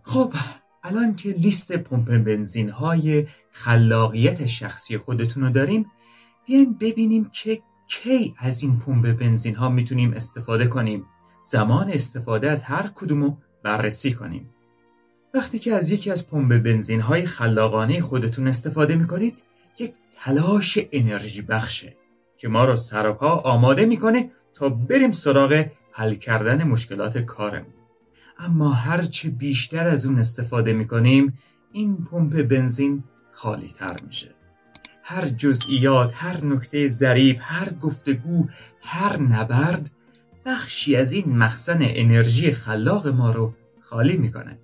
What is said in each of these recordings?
خب الان که لیست پمپ بنزین های خلاقیت شخصی خودتون رو داریم، بیایم ببینیم که کی از این پمپ بنزین ها میتونیم استفاده کنیم. زمان استفاده از هر کدومو بررسی کنیم. وقتی که از یکی از پمپ بنزین های خلاقانه خودتون استفاده میکنید، یک تلاش انرژی بخشه که ما رو سر و پا آماده میکنه تا بریم سراغ حل کردن مشکلات کارمون. اما هرچه بیشتر از اون استفاده میکنیم، این پمپ بنزین خالی تر میشه. هر جزئیات، هر نکته ظریف، هر گفتگو، هر نبرد بخشی از این مخزن انرژی خلاق ما رو خالی میکنه.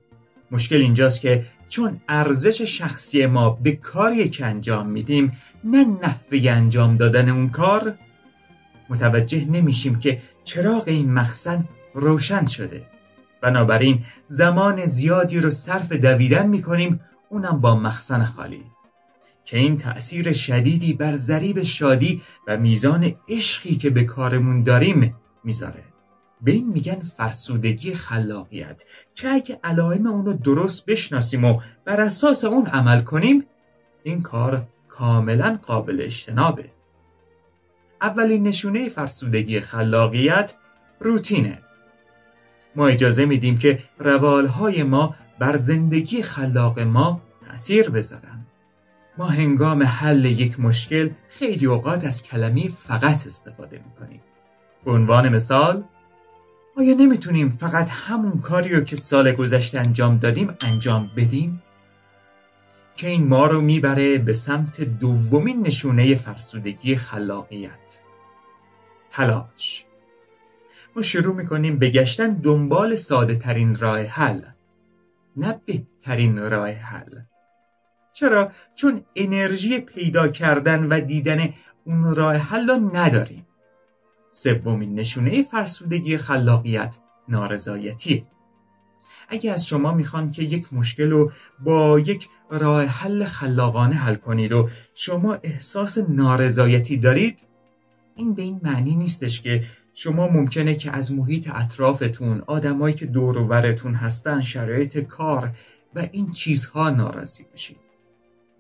مشکل اینجاست که چون ارزش شخصی ما به کاری که انجام میدیم، نه نحوه انجام دادن اون کار، متوجه نمیشیم که چراغ این مخزن روشن شده. بنابراین زمان زیادی رو صرف دویدن میکنیم، اونم با مخزن خالی، که این تأثیر شدیدی بر ضریب شادی و میزان عشقی که به کارمون داریم میذاره. به این میگن فرسودگی خلاقیت، که اگه علائم اونو درست بشناسیم و بر اساس اون عمل کنیم، این کار کاملا قابل اجتنابه. اولین نشونه فرسودگی خلاقیت روتینه. ما اجازه میدیم که روالهای ما بر زندگی خلاق ما تأثیر بذارن. ما هنگام حل یک مشکل خیلی اوقات از کلمه فقط استفاده میکنیم. به عنوان مثال، آیا نمیتونیم فقط همون کاری رو که سال گذشته انجام دادیم انجام بدیم؟ که این ما رو میبره به سمت دومین نشونه فرسودگی خلاقیت، تلاش. ما شروع میکنیم به گشتن دنبال ساده ترین راه حل، نه بهترین راه حل. چرا؟ چون انرژی پیدا کردن و دیدن اون راه حل رو نداریم. سومین نشونه فرسودگی خلاقیت نارضایتی. اگه از شما میخوان که یک مشکل رو با یک راه حل خلاقانه حل کنید و شما احساس نارضایتی دارید، این به این معنی نیستش که شما ممکنه که از محیط اطرافتون، آدمایی که دور و برتون هستن، شرایط کار و این چیزها ناراضی بشید.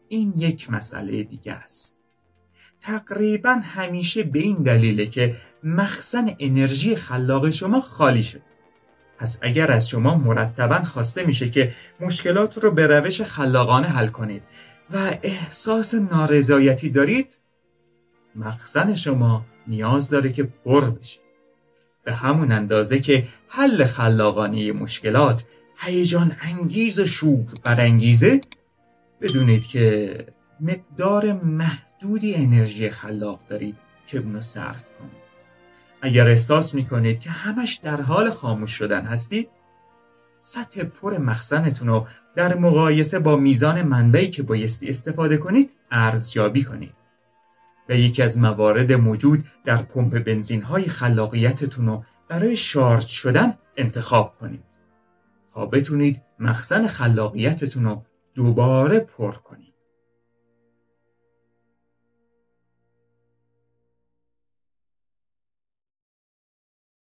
این یک مسئله دیگه است. تقریبا همیشه به این دلیله که مخزن انرژی خلاق شما خالی شده. پس اگر از شما مرتباً خواسته میشه که مشکلات رو به روش خلاقانه حل کنید و احساس نارضایتی دارید، مخزن شما نیاز داره که پر بشه. به همون اندازه که حل خلاقانه مشکلات هیجان انگیز و شوق برانگیزه، بدونید که مقدار محدودی انرژی خلاق دارید که اونو صرف کنید. اگر احساس میکنید که همش در حال خاموش شدن هستید، سطح پر مخزنتون رو در مقایسه با میزان منبعی که بایستی استفاده کنید ارزیابی کنید و یکی از موارد موجود در پمپ بنزین های خلاقیتتون رو برای شارژ شدن انتخاب کنید تا بتونید مخزن خلاقیتتون رو دوباره پر کنید.